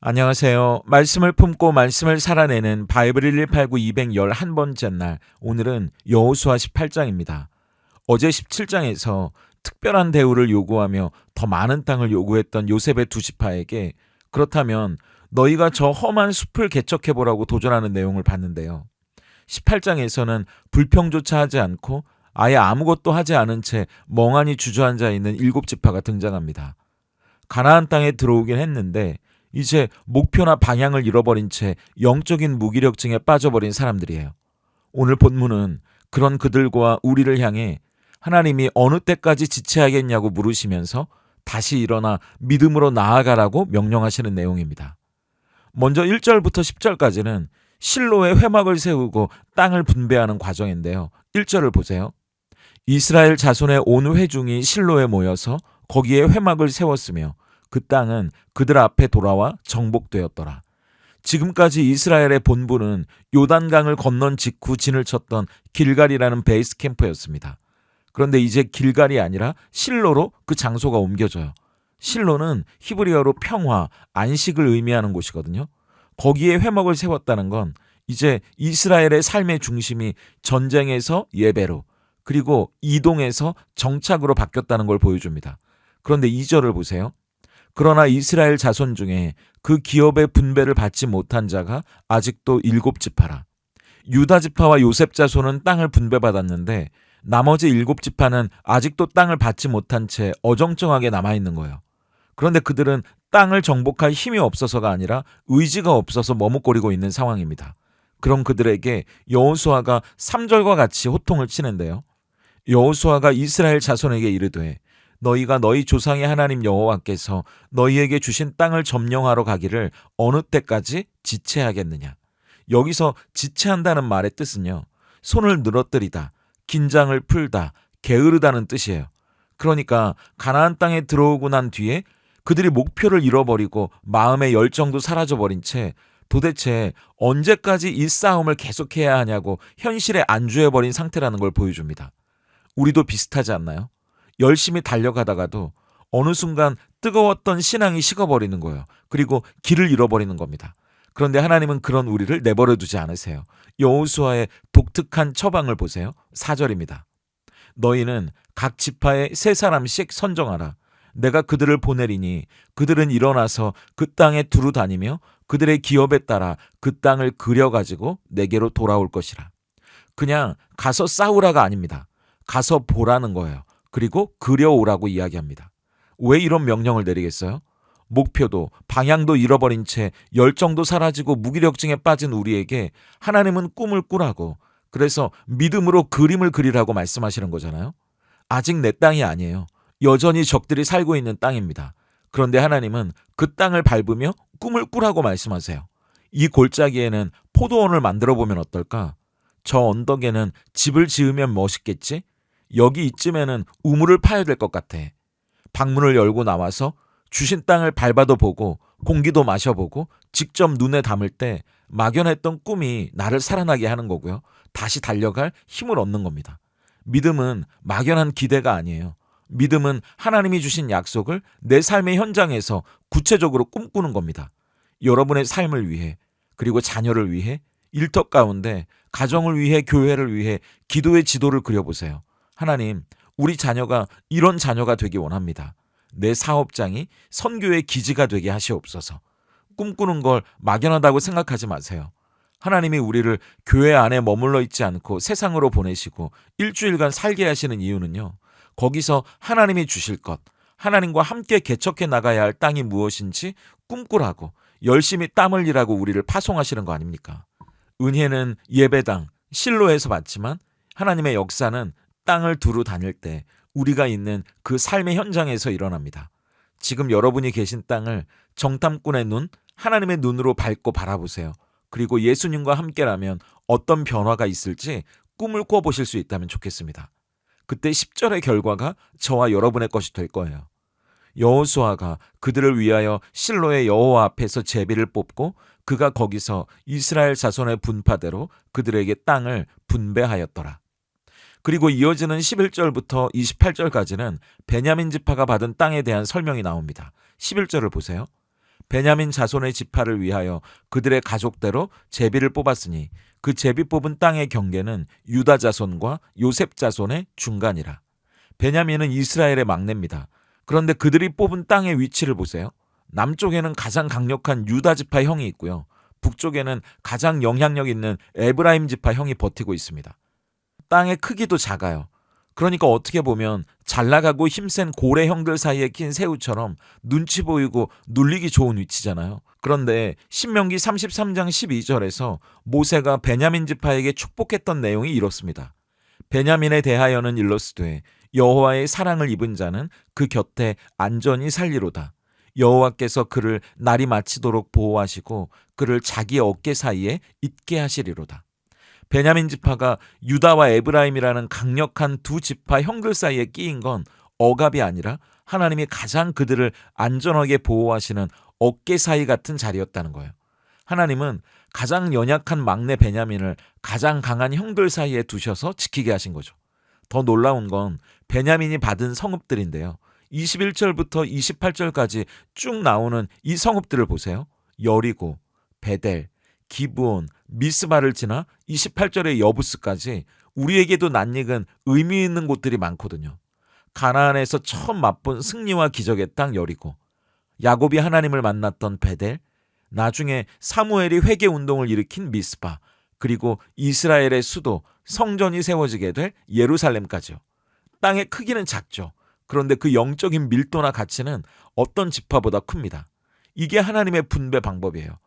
안녕하세요. 말씀을 품고 말씀을 살아내는 바이블 1189 211번째 날, 오늘은 여호수아 18장입니다. 어제 17장에서 특별한 대우를 요구하며 더 많은 땅을 요구했던 요셉의 두 지파에게 그렇다면 너희가 저 험한 숲을 개척해보라고 도전하는 내용을 봤는데요. 18장에서는 불평조차 하지 않고 아예 아무것도 하지 않은 채 멍하니 주저앉아 있는 일곱 지파가 등장합니다. 가나안 땅에 들어오긴 했는데 이제 목표나 방향을 잃어버린 채 영적인 무기력증에 빠져버린 사람들이에요. 오늘 본문은 그런 그들과 우리를 향해 하나님이 어느 때까지 지체하겠냐고 물으시면서 다시 일어나 믿음으로 나아가라고 명령하시는 내용입니다. 먼저 1절부터 10절까지는 실로에 회막을 세우고 땅을 분배하는 과정인데요. 1절을 보세요. 이스라엘 자손의 온 회중이 실로에 모여서 거기에 회막을 세웠으며 그 땅은 그들 앞에 돌아와 정복되었더라. 지금까지 이스라엘의 본부는 요단강을 건넌 직후 진을 쳤던 길갈이라는 베이스 캠프였습니다. 그런데 이제 길갈이 아니라 실로로 그 장소가 옮겨져요. 실로는 히브리어로 평화, 안식을 의미하는 곳이거든요. 거기에 회막을 세웠다는 건 이제 이스라엘의 삶의 중심이 전쟁에서 예배로, 그리고 이동에서 정착으로 바뀌었다는 걸 보여줍니다. 그런데 2절을 보세요. 그러나 이스라엘 자손 중에 그 기업의 분배를 받지 못한 자가 아직도 일곱 지파라. 유다 지파와 요셉 자손은 땅을 분배받았는데 나머지 일곱 지파는 아직도 땅을 받지 못한 채 어정쩡하게 남아있는 거예요. 그런데 그들은 땅을 정복할 힘이 없어서가 아니라 의지가 없어서 머뭇거리고 있는 상황입니다. 그럼 그들에게 여호수아가 3절과 같이 호통을 치는데요. 여호수아가 이스라엘 자손에게 이르되 너희가 너희 조상의 하나님 여호와께서 너희에게 주신 땅을 점령하러 가기를 어느 때까지 지체하겠느냐. 여기서 지체한다는 말의 뜻은요, 손을 늘어뜨리다, 긴장을 풀다, 게으르다는 뜻이에요. 그러니까 가나안 땅에 들어오고 난 뒤에 그들이 목표를 잃어버리고 마음의 열정도 사라져버린 채 도대체 언제까지 이 싸움을 계속해야 하냐고 현실에 안주해버린 상태라는 걸 보여줍니다. 우리도 비슷하지 않나요? 열심히 달려가다가도 어느 순간 뜨거웠던 신앙이 식어버리는 거예요. 그리고 길을 잃어버리는 겁니다. 그런데 하나님은 그런 우리를 내버려 두지 않으세요. 여호수아의 독특한 처방을 보세요. 4절입니다. 너희는 각 지파에 세 사람씩 선정하라. 내가 그들을 보내리니 그들은 일어나서 그 땅에 두루 다니며 그들의 기업에 따라 그 땅을 그려가지고 내게로 돌아올 것이라. 그냥 가서 싸우라가 아닙니다. 가서 보라는 거예요. 그리고 그려오라고 이야기합니다. 왜 이런 명령을 내리겠어요? 목표도 방향도 잃어버린 채 열정도 사라지고 무기력증에 빠진 우리에게 하나님은 꿈을 꾸라고, 그래서 믿음으로 그림을 그리라고 말씀하시는 거잖아요. 아직 내 땅이 아니에요. 여전히 적들이 살고 있는 땅입니다. 그런데 하나님은 그 땅을 밟으며 꿈을 꾸라고 말씀하세요. 이 골짜기에는 포도원을 만들어 보면 어떨까? 저 언덕에는 집을 지으면 멋있겠지? 여기 이쯤에는 우물을 파야 될 것 같아. 방문을 열고 나와서 주신 땅을 밟아도 보고 공기도 마셔보고 직접 눈에 담을 때 막연했던 꿈이 나를 살아나게 하는 거고요. 다시 달려갈 힘을 얻는 겁니다. 믿음은 막연한 기대가 아니에요. 믿음은 하나님이 주신 약속을 내 삶의 현장에서 구체적으로 꿈꾸는 겁니다. 여러분의 삶을 위해, 그리고 자녀를 위해, 일터 가운데 가정을 위해, 교회를 위해 기도의 지도를 그려보세요. 하나님, 우리 자녀가 이런 자녀가 되기 원합니다. 내 사업장이 선교의 기지가 되게 하시옵소서. 꿈꾸는 걸 막연하다고 생각하지 마세요. 하나님이 우리를 교회 안에 머물러 있지 않고 세상으로 보내시고 일주일간 살게 하시는 이유는요, 거기서 하나님이 주실 것, 하나님과 함께 개척해 나가야 할 땅이 무엇인지 꿈꾸라고, 열심히 땀 흘리라고 우리를 파송하시는 거 아닙니까? 은혜는 예배당, 실로에서 받지만 하나님의 역사는 땅을 두루 다닐 때 우리가 있는 그 삶의 현장에서 일어납니다. 지금 여러분이 계신 땅을 정탐꾼의 눈, 하나님의 눈으로 밟고 바라보세요. 그리고 예수님과 함께라면 어떤 변화가 있을지 꿈을 꿔보실 수 있다면 좋겠습니다. 그때 10절의 결과가 저와 여러분의 것이 될 거예요. 여호수아가 그들을 위하여 실로의 여호와 앞에서 제비를 뽑고 그가 거기서 이스라엘 자손의 분파대로 그들에게 땅을 분배하였더라. 그리고 이어지는 11절부터 28절까지는 베냐민 지파가 받은 땅에 대한 설명이 나옵니다. 11절을 보세요. 베냐민 자손의 지파를 위하여 그들의 가족대로 제비를 뽑았으니 그 제비 뽑은 땅의 경계는 유다 자손과 요셉 자손의 중간이라. 베냐민은 이스라엘의 막내입니다. 그런데 그들이 뽑은 땅의 위치를 보세요. 남쪽에는 가장 강력한 유다 지파 형이 있고요. 북쪽에는 가장 영향력 있는 에브라임 지파 형이 버티고 있습니다. 땅의 크기도 작아요. 그러니까 어떻게 보면 잘 나가고 힘센 고래 형들 사이에 낀 새우처럼 눈치 보이고 눌리기 좋은 위치잖아요. 그런데 신명기 33장 12절에서 모세가 베냐민 지파에게 축복했던 내용이 이렇습니다. 베냐민에 대하여는 일러스되 여호와의 사랑을 입은 자는 그 곁에 안전히 살리로다. 여호와께서 그를 날이 마치도록 보호하시고 그를 자기 어깨 사이에 있게 하시리로다. 베냐민 지파가 유다와 에브라임이라는 강력한 두 지파 형들 사이에 끼인 건 억압이 아니라 하나님이 가장 그들을 안전하게 보호하시는 어깨 사이 같은 자리였다는 거예요. 하나님은 가장 연약한 막내 베냐민을 가장 강한 형들 사이에 두셔서 지키게 하신 거죠. 더 놀라운 건 베냐민이 받은 성읍들인데요. 21절부터 28절까지 쭉 나오는 이 성읍들을 보세요. 여리고, 베델, 기브온, 미스바를 지나 28절의 여부스까지 우리에게도 낯익은 의미 있는 곳들이 많거든요. 가나안에서 처음 맛본 승리와 기적의 땅 여리고, 야곱이 하나님을 만났던 베델, 나중에 사무엘이 회개 운동을 일으킨 미스바, 그리고 이스라엘의 수도 성전이 세워지게 될 예루살렘까지요. 땅의 크기는 작죠. 그런데 그 영적인 밀도나 가치는 어떤 지파보다 큽니다. 이게 하나님의 분배 방법이에요.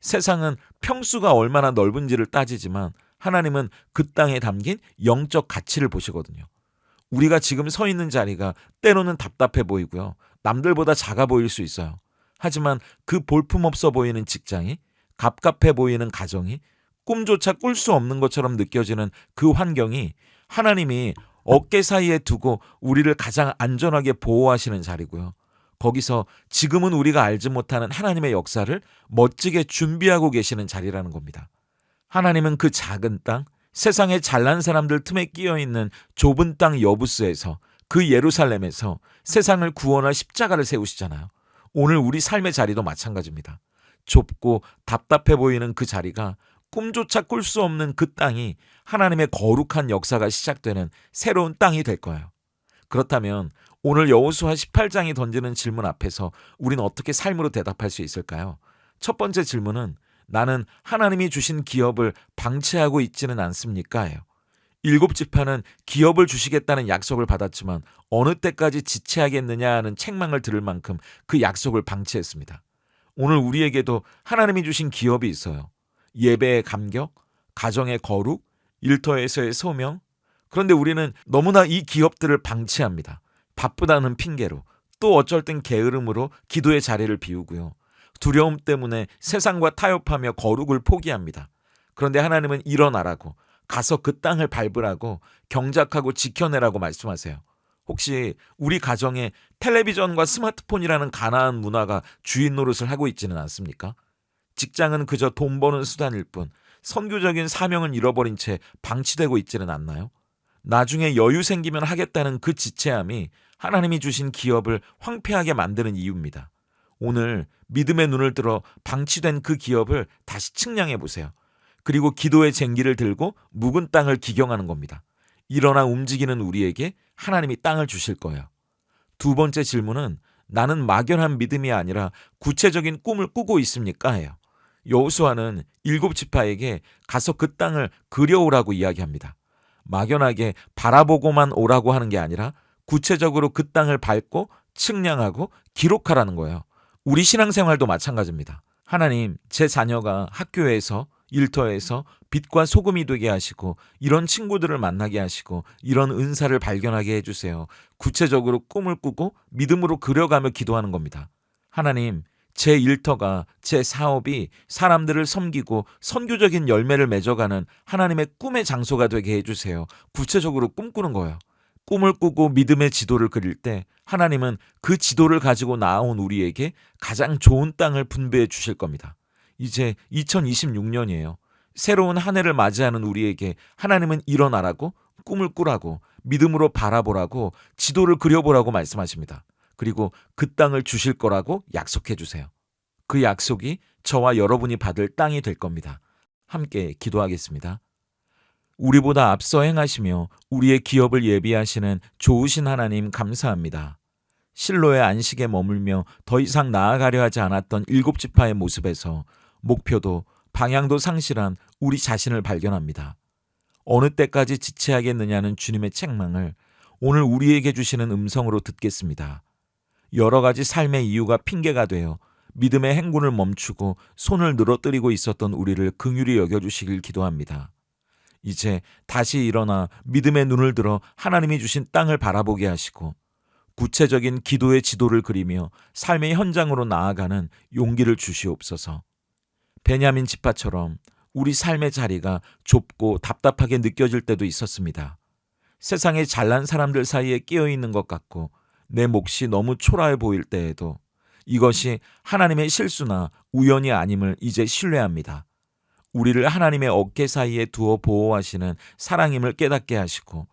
세상은 평수가 얼마나 넓은지를 따지지만 하나님은 그 땅에 담긴 영적 가치를 보시거든요. 우리가 지금 서 있는 자리가 때로는 답답해 보이고요. 남들보다 작아 보일 수 있어요. 하지만 그 볼품없어 보이는 직장이, 갑갑해 보이는 가정이, 꿈조차 꿀 수 없는 것처럼 느껴지는 그 환경이 하나님이 어깨 사이에 두고 우리를 가장 안전하게 보호하시는 자리고요. 거기서 지금은 우리가 알지 못하는 하나님의 역사를 멋지게 준비하고 계시는 자리라는 겁니다. 하나님은 그 작은 땅, 세상에 잘난 사람들 틈에 끼어있는 좁은 땅 여부스에서, 그 예루살렘에서 세상을 구원할 십자가를 세우시잖아요. 오늘 우리 삶의 자리도 마찬가지입니다. 좁고 답답해 보이는 그 자리가, 꿈조차 꿀 수 없는 그 땅이 하나님의 거룩한 역사가 시작되는 새로운 땅이 될 거예요. 그렇다면 오늘 여호수아 18장이 던지는 질문 앞에서 우리는 어떻게 삶으로 대답할 수 있을까요? 첫 번째 질문은 나는 하나님이 주신 기업을 방치하고 있지는 않습니까? 예요. 7지파는 기업을 주시겠다는 약속을 받았지만 어느 때까지 지체하겠느냐 하는 책망을 들을 만큼 그 약속을 방치했습니다. 오늘 우리에게도 하나님이 주신 기업이 있어요. 예배의 감격, 가정의 거룩, 일터에서의 소명. 그런데 우리는 너무나 이 기업들을 방치합니다. 바쁘다는 핑계로, 또 어쩔 땐 게으름으로 기도의 자리를 비우고요. 두려움 때문에 세상과 타협하며 거룩을 포기합니다. 그런데 하나님은 일어나라고, 가서 그 땅을 밟으라고, 경작하고 지켜내라고 말씀하세요. 혹시 우리 가정에 텔레비전과 스마트폰이라는 가나안 문화가 주인 노릇을 하고 있지는 않습니까? 직장은 그저 돈 버는 수단일 뿐 선교적인 사명은 잃어버린 채 방치되고 있지는 않나요? 나중에 여유 생기면 하겠다는 그 지체함이 하나님이 주신 기업을 황폐하게 만드는 이유입니다. 오늘 믿음의 눈을 들어 방치된 그 기업을 다시 측량해 보세요. 그리고 기도의 쟁기를 들고 묵은 땅을 기경하는 겁니다. 일어나 움직이는 우리에게 하나님이 땅을 주실 거예요. 두 번째 질문은 나는 막연한 믿음이 아니라 구체적인 꿈을 꾸고 있습니까? 해요. 여호수아는 7지파에게 가서 그 땅을 그려오라고 이야기합니다. 막연하게 바라보고만 오라고 하는 게 아니라 구체적으로 그 땅을 밟고 측량하고 기록하라는 거예요. 우리 신앙생활도 마찬가지입니다. 하나님, 제 자녀가 학교에서, 일터에서 빛과 소금이 되게 하시고 이런 친구들을 만나게 하시고 이런 은사를 발견하게 해주세요. 구체적으로 꿈을 꾸고 믿음으로 그려가며 기도하는 겁니다. 하나님, 제 일터가, 제 사업이 사람들을 섬기고 선교적인 열매를 맺어가는 하나님의 꿈의 장소가 되게 해주세요. 구체적으로 꿈꾸는 거예요. 꿈을 꾸고 믿음의 지도를 그릴 때 하나님은 그 지도를 가지고 나아온 우리에게 가장 좋은 땅을 분배해 주실 겁니다. 이제 2026년이에요. 새로운 한 해를 맞이하는 우리에게 하나님은 일어나라고, 꿈을 꾸라고, 믿음으로 바라보라고, 지도를 그려보라고 말씀하십니다. 그리고 그 땅을 주실 거라고 약속해 주세요. 그 약속이 저와 여러분이 받을 땅이 될 겁니다. 함께 기도하겠습니다. 우리보다 앞서 행하시며 우리의 기업을 예비하시는 좋으신 하나님 감사합니다. 실로의 안식에 머물며 더 이상 나아가려 하지 않았던 일곱 지파의 모습에서 목표도 방향도 상실한 우리 자신을 발견합니다. 어느 때까지 지체하겠느냐는 주님의 책망을 오늘 우리에게 주시는 음성으로 듣겠습니다. 여러 가지 삶의 이유가 핑계가 되어 믿음의 행군을 멈추고 손을 늘어뜨리고 있었던 우리를 긍휼히 여겨주시길 기도합니다. 이제 다시 일어나 믿음의 눈을 들어 하나님이 주신 땅을 바라보게 하시고 구체적인 기도의 지도를 그리며 삶의 현장으로 나아가는 용기를 주시옵소서. 베냐민 지파처럼 우리 삶의 자리가 좁고 답답하게 느껴질 때도 있었습니다. 세상에 잘난 사람들 사이에 끼어 있는 것 같고 내 몫이 너무 초라해 보일 때에도 이것이 하나님의 실수나 우연이 아님을 이제 신뢰합니다. 우리를 하나님의 어깨 사이에 두어 보호하시는 사랑임을 깨닫게 하시고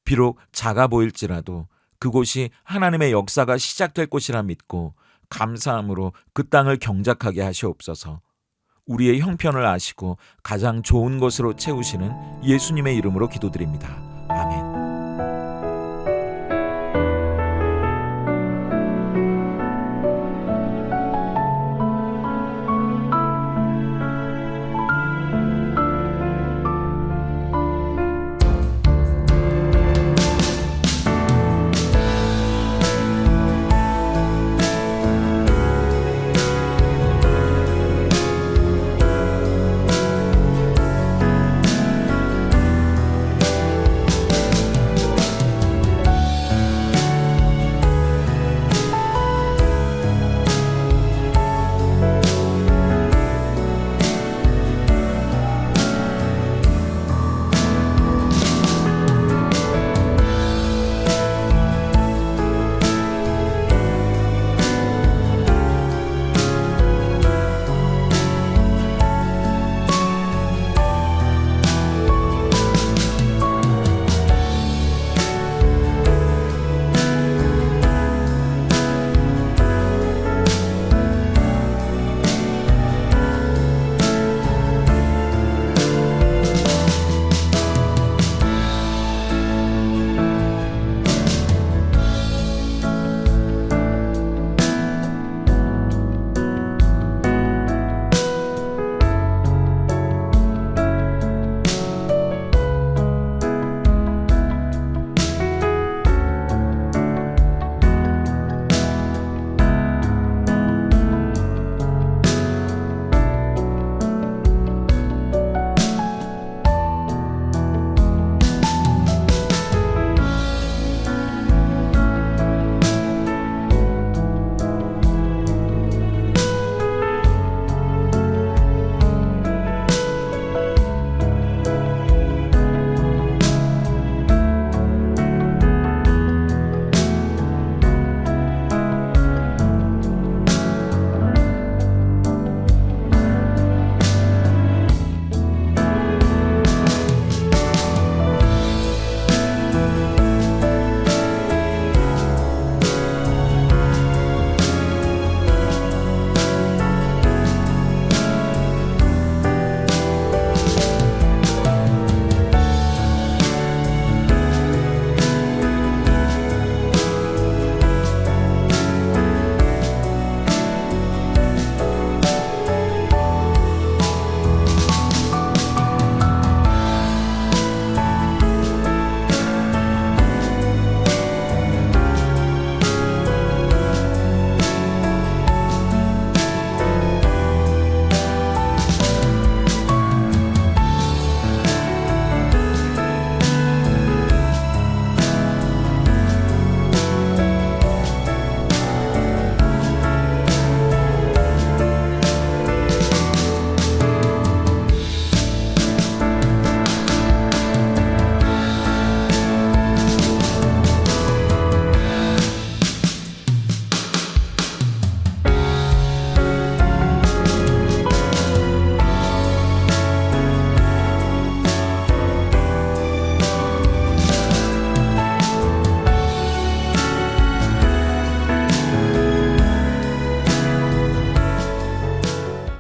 비록 작아 보일지라도 그곳이 하나님의 역사가 시작될 곳이라 믿고 감사함으로 그 땅을 경작하게 하시옵소서. 우리의 형편을 아시고 가장 좋은 것으로 채우시는 예수님의 이름으로 기도드립니다.